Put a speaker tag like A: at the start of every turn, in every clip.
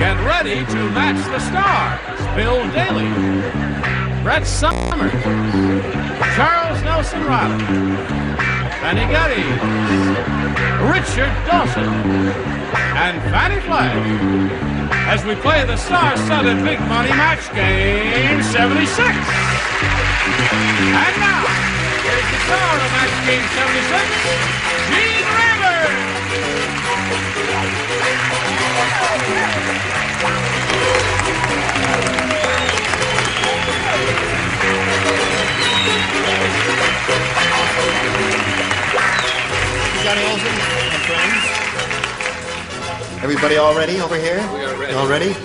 A: Get ready to match the stars. Bill Daly, Brett Summers, Charles Nelson Reilly, Benny Getteyes, Richard Dawson, and Fannie Flagg as we play the star-studded big money match game 76. And now, here's the star of match game 76, Gene Rivers.
B: Johnny Olsen and friends. Everybody all ready over here?
C: We are ready.
B: All ready?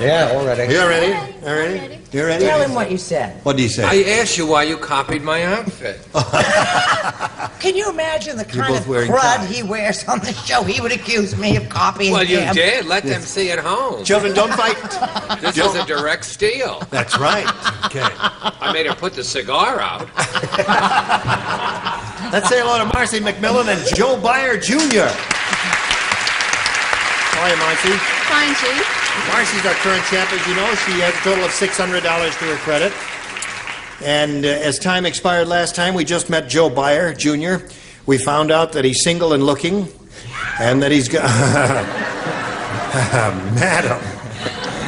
D: Yeah, all ready.
B: You're ready? All ready? You ready?
E: Tell him what you said.
B: What did he say?
C: I asked you why you copied my outfit.
E: Can you imagine the kind
B: both
E: of
B: wearing
E: crud
B: ties.
E: he wears on the show? He would accuse me of copying
C: Well, you
E: him.
C: did. Let them see at home.
B: Children, don't fight.
C: This is a direct steal.
B: That's right. Okay.
C: I made her put the cigar out.
B: Let's say hello to Marcy McMillan and Joe Byer Jr. How are you, Marcy?
F: Fine, Chief.
B: Marcy's our current champ, as you know. She has a total of $600 to her credit. And as time expired last time, we just met Joe Byer Jr. We found out that he's single and looking, and that he's got... Madam,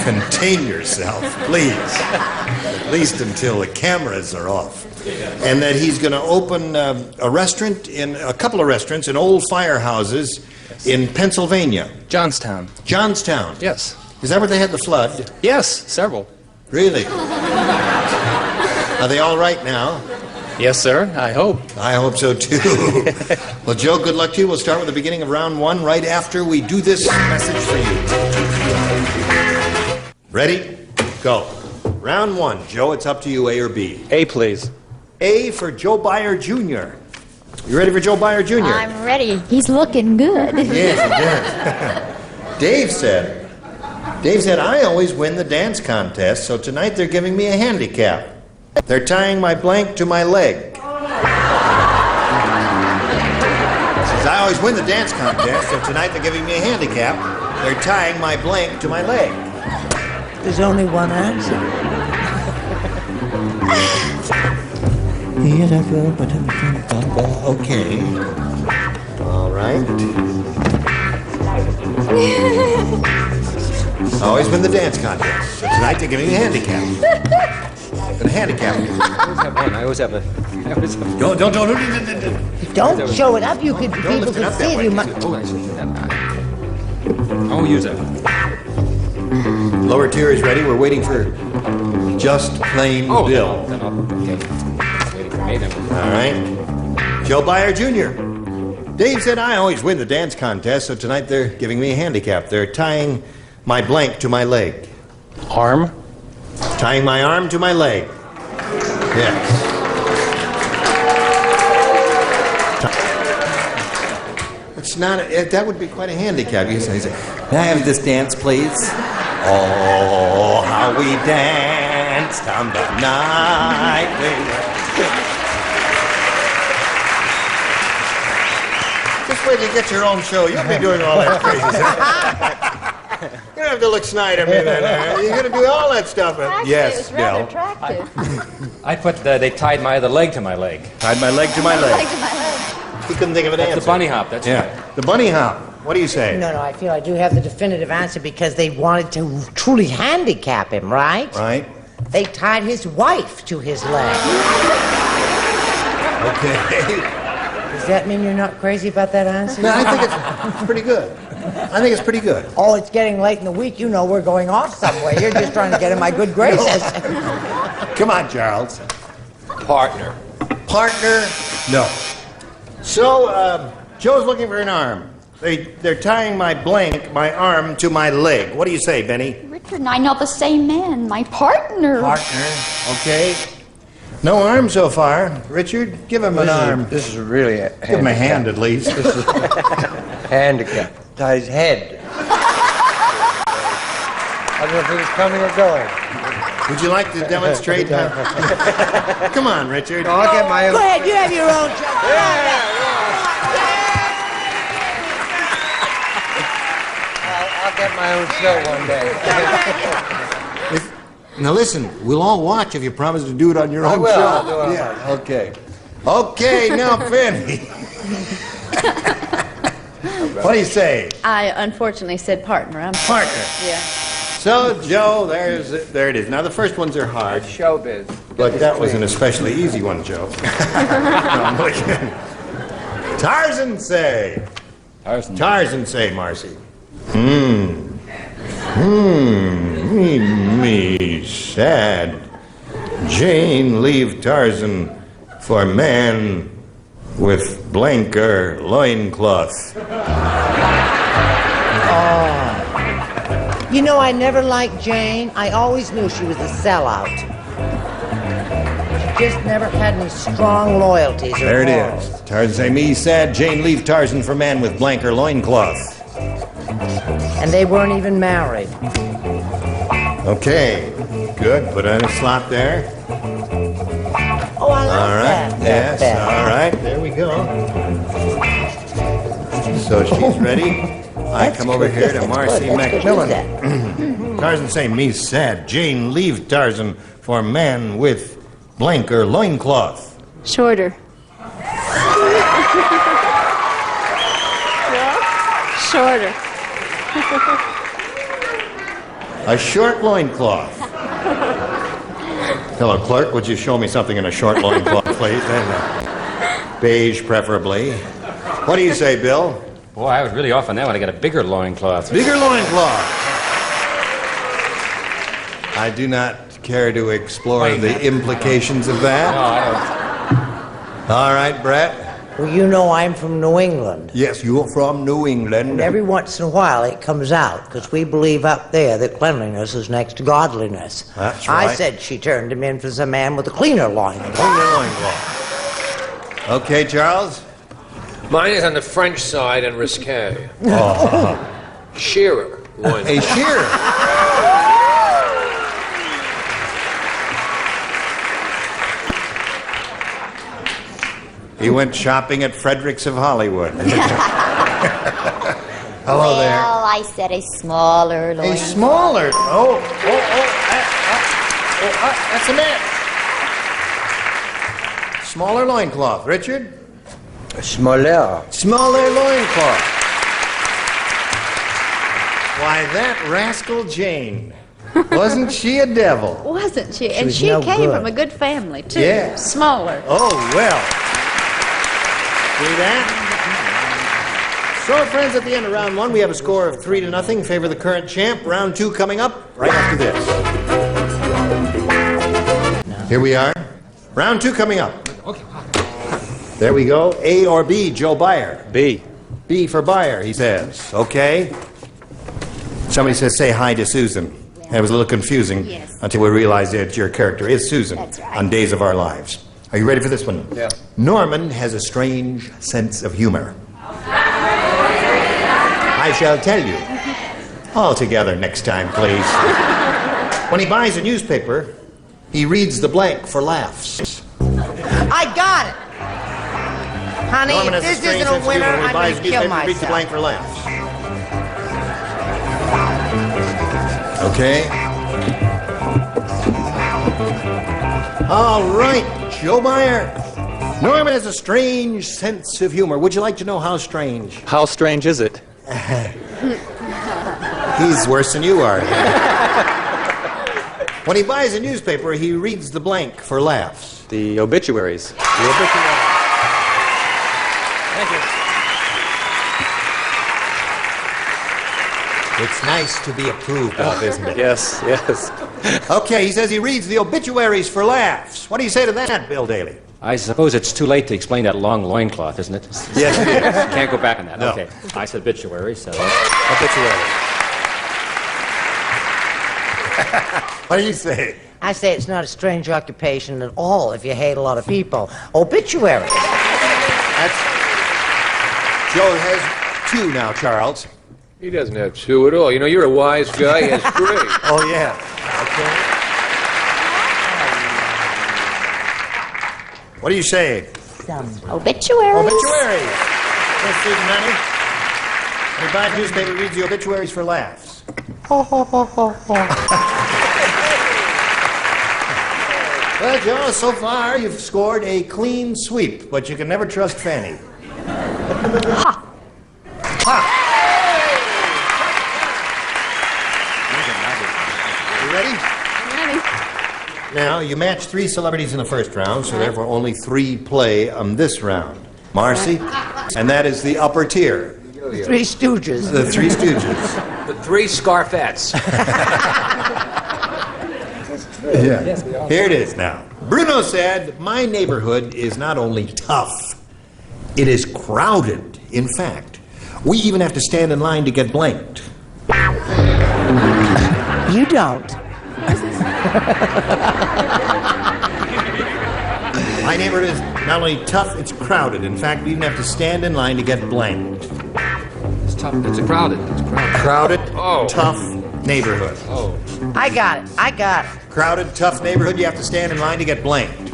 B: contain yourself, please. At least until the cameras are off. And that he's going to open a restaurant, a couple of restaurants in old firehouses in Pennsylvania.
D: Johnstown.
B: Johnstown.
D: Yes.
B: Is that where they had the flood?
D: Yes, several.
B: Really? Are they all right now?
D: Yes, sir. I hope.
B: I hope so, too. Well, Joe, good luck to you. We'll start with the beginning of round one right after we do this message for you. Ready? Go. Round one. Joe, it's up to you, A or B.
D: A, please.
B: A for Joe Byer Jr. You ready for Joe Byer Jr.?
F: I'm ready. He's looking good.
B: Yes, he does. Dave said, I always win the dance contest, so tonight they're giving me a handicap. They're tying my blank to my leg. Says, I always win the dance contest, so tonight they're giving me a handicap. They're tying my blank to my leg.
E: There's only one answer.
B: Okay. All right. I always win the dance contest, so tonight they're giving me a handicap. A handicap.
D: I always have a...
B: Don't.
E: Don't show it up. You could.
B: Don't
E: People
B: lift it
E: could
B: up
E: see
B: that
E: it.
B: way.
E: You might.
D: I won't use that.
B: Lower tier is ready. We're waiting for just plain Bill.
D: Then okay. Waiting for me then.
B: All right. Joe Byer Jr. Dave said, I always win the dance contest, so tonight they're giving me a handicap. They're tying my blank to my leg.
D: Arm.
B: Tying my arm to my leg. Yes. It's not, that would be quite a handicap. You say, may I have this dance, please? Oh, how we danced on the night. Just wait till you get your own show. You'll be doing all that crazy stuff. You don't have to look snide at me then. You're going to do all that stuff.
F: Actually, it was rather attractive.
D: I put they tied my other leg to my leg.
B: Tied my leg to my
F: Leg
B: leg.
F: to my leg.
B: He couldn't think of an answer.
D: The bunny hop, that's
B: Yeah.
D: right.
B: The bunny hop. What do you say?
E: No, I feel I do have the definitive answer because they wanted to truly handicap him, right?
B: Right?
E: They tied his wife to his leg.
B: Okay.
E: Does that mean you're not crazy about that answer?
B: No, I think it's pretty good. I think it's pretty good.
E: Oh, it's getting late in the week. You know we're going off somewhere. You're just trying to get in my good graces.
B: Come on, Charles.
C: Partner.
B: Partner? No. So, Joe's looking for an arm. They're tying my arm to my leg. What do you say, Benny?
F: Richard and I know the same man. My partner.
B: Partner. Okay. No arm so far. Richard, give him an arm.
D: This is really a
B: Give him a hand at least.
D: handicap. Tie his head. I don't know if he was coming or going.
B: Would you like to demonstrate? Come on, Richard.
D: I'll get my own.
E: Go ahead, you have your own show.
D: I'll get my own show one day.
B: Now listen, we'll all watch if you promise to do it on your own
D: will.
B: show.
D: I'll do it on
B: Yeah, okay. Okay, now Fannie. What do you say?
G: I unfortunately said partner. I'm
B: Partner.
G: Yeah.
B: So, Joe, there it is. Now, the first ones are hard,
D: Showbiz.
B: but that was an especially easy one, Joe. No, I'm looking. Tarzan say. Tarzan say, Marcy. Me sad. Jane leave Tarzan for man with blanker loincloth.
E: You know, I never liked Jane. I always knew she was a sellout. She just never had any strong loyalties or
B: There it
E: morals.
B: is. Tarzan say, me sad, Jane leave Tarzan for man with blanker loincloth.
E: And they weren't even married.
B: Okay, good. Put on a slot there.
E: Oh, I like
B: All right,
E: that.
B: yes,
E: That.
B: all right. There we go. So she's ready. I come over here to Marcy Macmillan. Tarzan say, me sad, Jane leave Tarzan for man with blanker loincloth.
G: Shorter. Shorter.
B: A short loincloth. Hello, clerk. Would you show me something in a short loincloth, please? And beige, preferably. What do you say, Bill?
H: Boy, I was really off on that one. I got a bigger loincloth.
B: Bigger loincloth. I do not care to explore the implications of
H: No,
B: that.
H: I
B: All right, Brett.
E: Well, you know I'm from New England.
B: Yes, you're from New England.
E: And every once in a while it comes out, because we believe up there that cleanliness is next to godliness.
B: That's
E: I
B: right.
E: said she turned him in for some man with a cleaner loincloth.
B: Bigger loincloth. Okay, Charles.
C: Mine is on the French side and risque. Shearer. One.
B: A shearer. He went shopping at Fredericks of Hollywood. Hello there.
F: Well, I said a smaller
B: A
F: loin.
B: smaller. That's a man. Smaller loincloth. Richard?
D: Smolleur.
B: Smaller loincloth. Why, that rascal Jane. Wasn't she a devil?
G: Wasn't she? And
E: was
G: she
E: no
G: came
E: good.
G: from a good family, too.
B: Yeah.
G: Smaller.
B: Oh, well. See that? So, friends, at the end of round one, we have a score of 3-0 in favor of the current champ. Round two coming up right after this. Here we are. Round two coming up. There we go. A or B, Joe Beyer.
H: B.
B: B for Beyer, he says. Okay. Somebody says, say hi to Susan. It was a little confusing
F: Yes.
B: until we realized that your character is Susan
F: That's right.
B: on Days of Our Lives. Are you ready for this one?
D: Yeah.
B: Norman has a strange sense of humor. I shall tell you. All together next time, please. When he buys a newspaper, he reads the blank for laughs.
E: I got it! Honey,
B: Norman
E: if
B: has
E: this
B: strange
E: isn't
B: sense
E: a
B: of humor.
E: winner,
B: When he
E: I'm
B: buys
E: going
B: a
E: to kill
B: newspaper, he reads the blank
E: myself.
B: for laughs. Okay. All right, Joe Beyer. Norman has a strange sense of humor. Would you like to know how strange?
I: How strange is it?
B: He's worse than you are. When he buys a newspaper, he reads the blank for laughs.
I: The obituaries.
B: The obituary.
I: Thank you.
B: It's nice to be approved of, isn't it?
I: Yes, yes.
B: Okay, he says he reads the obituaries for laughs. What do you say to that, Bill Daly?
H: I suppose it's too late to explain that long loincloth, isn't it?
B: Yes, it is.
H: Can't go back on that.
B: No.
H: Okay. I said obituary, so.
B: Obituary. What do you say?
E: I say it's not a strange occupation at all if you hate a lot of people. Obituary.
B: That's... Joe has two now, Charles.
C: He doesn't have two at all. You know, you're a wise guy. He has three.
B: Oh, yeah. Okay. What do you say?
F: Obituaries.
B: Obituaries. Yes, Susan, honey. When he buys a newspaper, he reads the obituaries for laughs. Well, Joe, so far you've scored a clean sweep, but you can never trust Fannie. Ha! Ha! You ready?
G: Ready.
B: Now, you matched 3 celebrities in the first round, so therefore only 3 play on this round. Marcy, and that is the upper tier.
E: The Three Stooges.
B: The Three Stooges.
C: The 3 Scarfettes.
B: Yeah. Here it is now. Bruno said, my neighborhood is not only tough, it is crowded. In fact, we even have to stand in line to get blanked.
E: You don't.
B: My neighborhood is not only tough, it's crowded. In fact, we even have to stand in line to get blanked.
C: It's tough. It's crowded. It's crowded.
B: Crowded,
C: Oh.
B: tough neighborhood.
C: Oh.
E: I got it.
B: Crowded, tough neighborhood, you have to stand in line to get blanked.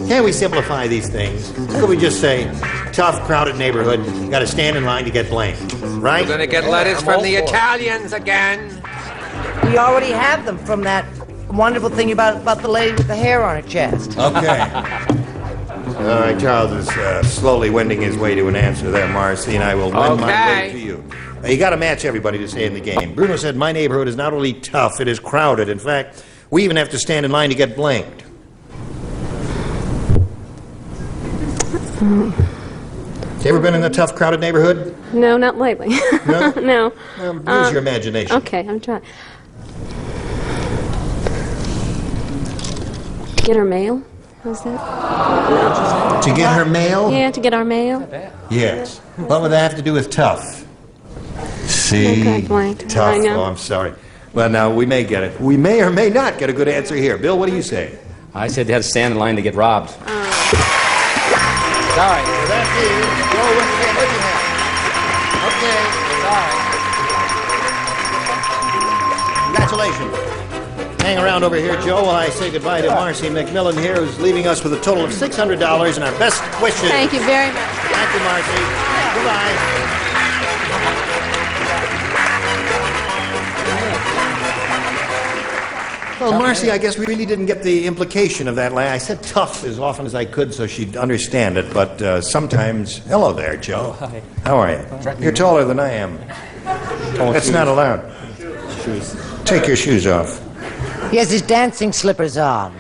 B: Can't we simplify these things? Could we just say, tough, crowded neighborhood, you got to stand in line to get blanked, right?
C: We're gonna get letters from the Italians again.
E: We already have them from that wonderful thing about the lady with the hair on her chest.
B: Okay. All right, Charles is slowly wending his way to an answer there, Marcy, and I will wend my way
C: Okay.
B: to you. You got to match everybody to stay in the game. Bruno said, my neighborhood is not only tough, it is crowded. In fact, we even have to stand in line to get blanked. You ever been in a tough, crowded neighborhood?
G: No, not lately.
B: No?
G: No.
B: Use your imagination.
G: Okay, I'm trying. Get her mail? How's that?
B: To get her mail?
G: Yeah, to get our mail.
B: Yes. What would that have to do with tough? See?
G: Okay, blanked.
B: Tough.
G: I know.
B: Oh, I'm sorry. Well, now, we may get it. We may or may not get a good answer here. Bill, what do you say?
H: I said they had to stand in line to get robbed.
B: Sorry. So that means go with what you have. Okay. Sorry. Congratulations. Hang around over here, Joe, while I say goodbye to Marcy McMillan here, who's leaving us with a total of $600 and our best wishes.
G: Thank you very much.
B: Thank you, Marcy. Goodbye. Well, Marcy, I guess we really didn't get the implication of that line. I said tough as often as I could so she'd understand it, but sometimes... Hello there, Joe.
H: Hi.
B: How are you? You're taller than I am. That's not allowed. Take your shoes off.
E: He has his dancing slippers on.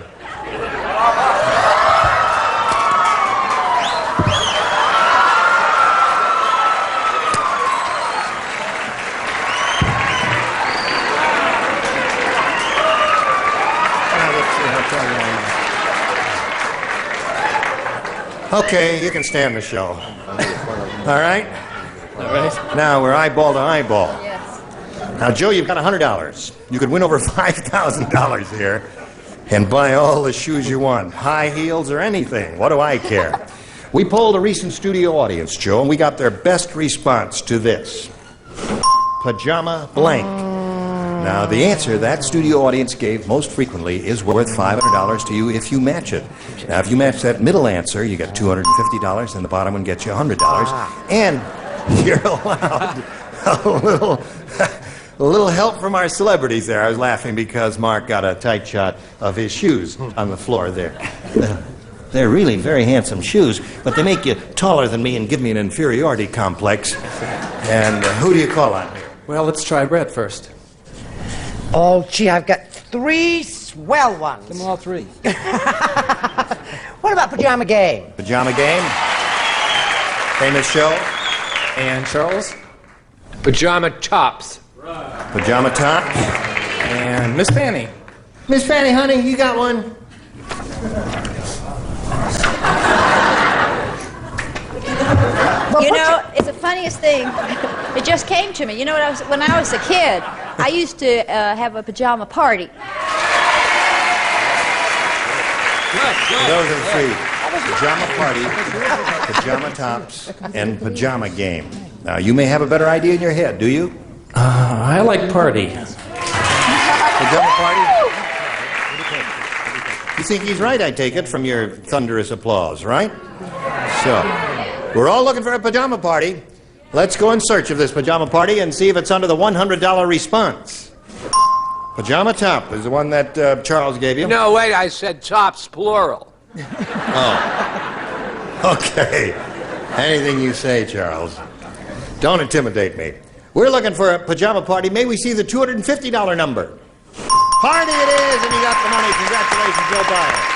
B: Okay, you can stand the show. All right?
H: All right.
B: Now we're eyeball to eyeball. Now, Joe, you've got $100. You could win over $5,000 here and buy all the shoes you want, high heels or anything. What do I care? We polled a recent studio audience, Joe, and we got their best response to this. Pajama blank. Now, the answer that studio audience gave most frequently is worth $500 to you if you match it. Now, if you match that middle answer, you get $250, and the bottom one gets you $100. And you're allowed a little help from our celebrities there. I was laughing because Mark got a tight shot of his shoes on the floor there. They're really very handsome shoes, but they make you taller than me and give me an inferiority complex. And who do you call on?
I: Well, let's try Brett first.
E: Oh, gee, I've got 3 swell ones.
I: Give them all 3.
E: What about Pajama Game?
B: Pajama Game? Famous show?
I: And Charles?
C: Pajama tops.
B: Pajama Top?
I: And Miss Fannie.
B: Miss Fannie, honey, you got one?
F: You know, it's the funniest thing. It just came to me. You know what? When I was a kid, I used to have a pajama party.
B: Those are 3. Pajama Party, Pajama Tops, and Pajama Game. Now, you may have a better idea in your head, do you?
H: I like party.
B: Pajama Party? You think he's right, I take it, from your thunderous applause, right? So, we're all looking for a pajama party. Let's go in search of this pajama party and see if it's under the $100 response. Pajama top is the one that Charles gave you.
C: No, wait, I said tops, plural.
B: Okay. Anything you say, Charles. Don't intimidate me. We're looking for a pajama party. May we see the $250 number? Party it is, and you got the money. Congratulations, Joe Byer.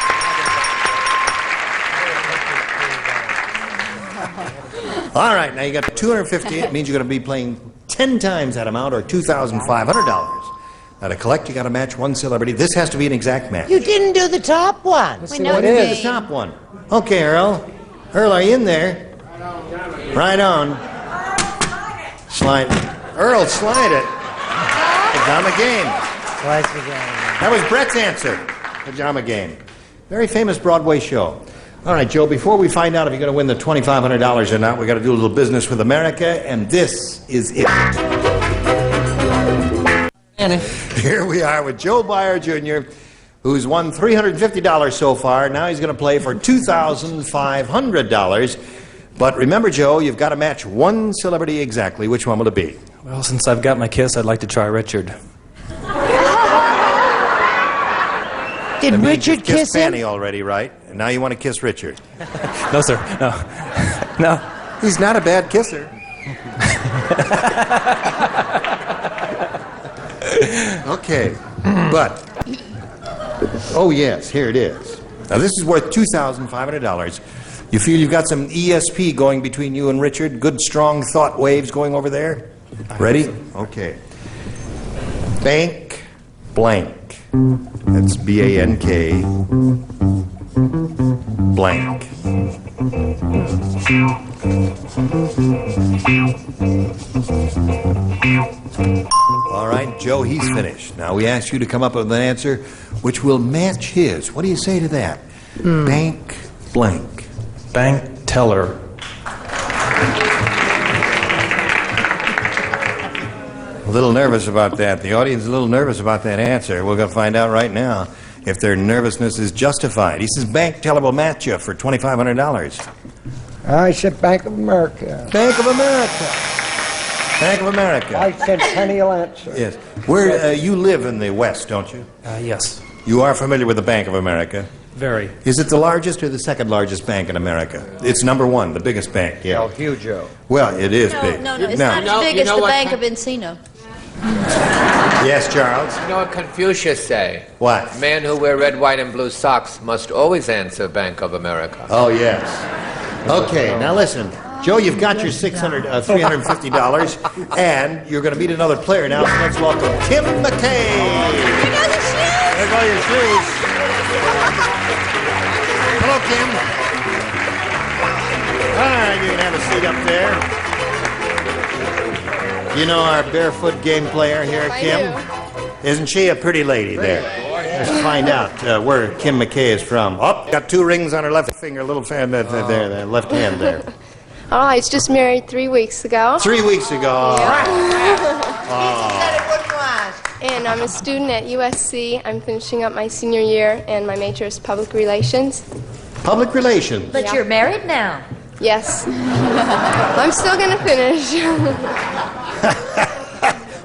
B: All right, now you got $250. It means you're going to be playing 10 times that amount, or $2,500. Now to collect, you got to match one celebrity. This has to be an exact match.
E: You didn't do the top one.
F: We know
B: What
F: the
B: is the
F: game.
B: top one? Okay, Earl. Earl, are you in there? Right on. Slide. Earl, slide it. Pajama game.
E: Twice again.
B: That was Brett's answer. Pajama game. Very famous Broadway show. All right, Joe, before we find out if you're going to win the $2,500 or not, we got to do a little business with America, and this is it. Here we are with Joe Byer Jr., who's won $350 so far. Now he's going to play for $2,500. But remember, Joe, you've got to match one celebrity exactly. Which one will it be?
I: Well, since I've got my kiss, I'd like to try Richard.
E: Did
B: That means
E: Richard
B: you've kissed
E: kiss him?
B: Fannie already, right? And now you want to kiss Richard.
I: No, sir. No. No.
B: He's not a bad kisser. Okay, but, oh yes, here it is. Now this is worth $2,500. You feel you've got some ESP going between you and Richard? Good, strong thought waves going over there? Ready? Okay. Bank blank. That's B-A-N-K blank. All right, Joe, he's finished. Now we ask you to come up with an answer which will match his. What do you say to that? Bank blank.
I: Bank teller.
B: A little nervous about that. The audience is a little nervous about that answer. We're going to find out right now if their nervousness is justified. He says bank teller will match you for $2,500.
D: I said Bank of America.
B: Bank of America. Bank of America.
D: I said Penny will answer.
B: Yes. Where you live in the West, don't you?
I: Yes.
B: You are familiar with the Bank of America.
I: Very.
B: Is it the largest or the second largest bank in America? It's number one, the biggest bank, yeah.
D: Oh, Hugo.
B: Well, it is
F: No,
B: big.
F: no, it's
B: Now-
F: not as big as the Bank of Encino.
B: Yes, Charles?
C: You know what Confucius say?
B: What?
C: A man who wear red, white, and blue socks must always answer Bank of America.
B: Oh, yes. Okay, now listen. Joe, you've got your $350, and you're going to meet another player now, so let's welcome Kim McKay. There go your shoes. Hello, Kim. All right, you can have a seat up there. You know our barefoot game player here, Kim? Isn't she a pretty lady there? Let's find out where Kim McKay is from. Oh, got 2 rings on her left finger, a little fan there, the left hand there.
J: Oh, I was just married 3 weeks ago.
B: 3 weeks ago.
J: And I'm a student at USC. I'm finishing up my senior year, and my major is public relations.
B: Public relations.
F: But you're married now.
J: Yes. I'm still going to finish.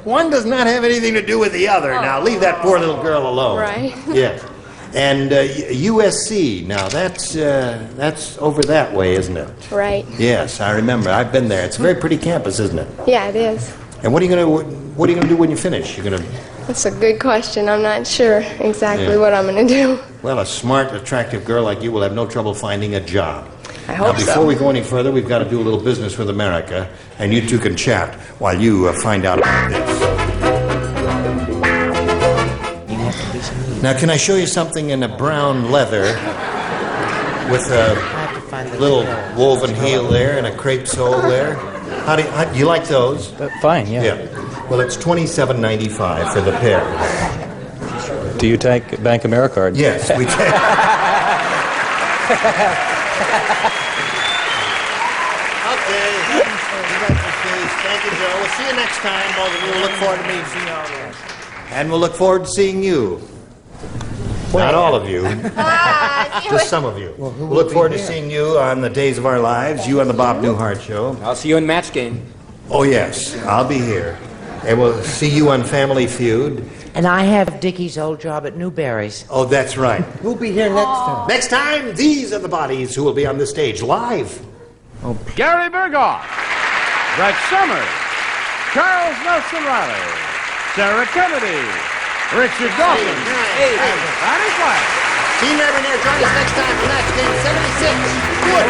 B: One does not have anything to do with the other. Now, leave that poor little girl alone.
J: Right.
B: Yes. And USC, now that's over that way, isn't it?
J: Right.
B: Yes, I remember. I've been there. It's a very pretty campus, isn't it?
J: Yeah, it is.
B: And what are you going to do when you finish? You're going to,
J: That's a good question. I'm not sure exactly
B: Yeah.
J: what I'm going to do.
B: well, a smart, attractive girl like you will have no trouble finding a job.
J: I
B: Now,
J: hope
B: before
J: so.
B: we go any further, we've got to do a little business with America, and you two can chat while you find out about this. Now, can I show you something in a brown leather with a little woven heel there and a crepe sole there? How do you like those?
I: Fine, yeah.
B: Yeah. Well, it's $27.95 for the pair.
H: Do you take Bank America? Or...
B: Yes, we can. Okay. Thank you, Joe. We'll see you next time, both of you. We'll look forward to meeting you all again. And we'll look forward to seeing you. Not all of you. Just some of you. We'll look forward to seeing you on the Days of Our Lives, you on the Bob Newhart Show.
H: I'll see you in match game.
B: Oh, yes, I'll be here. And we'll see you on Family Feud.
E: And I have Dickie's old job at Newberry's.
B: Oh, that's right.
D: Who'll be here next time?
B: Next time, these are the bodies who will be on the stage live.
A: Gary Berghoff, Brett Summers, Charles Nelson Reilly, Sarah Kennedy, Richard Dawson, Fannie Flagg.
C: Team Urban Air, join us next time for Match Game 76. Good.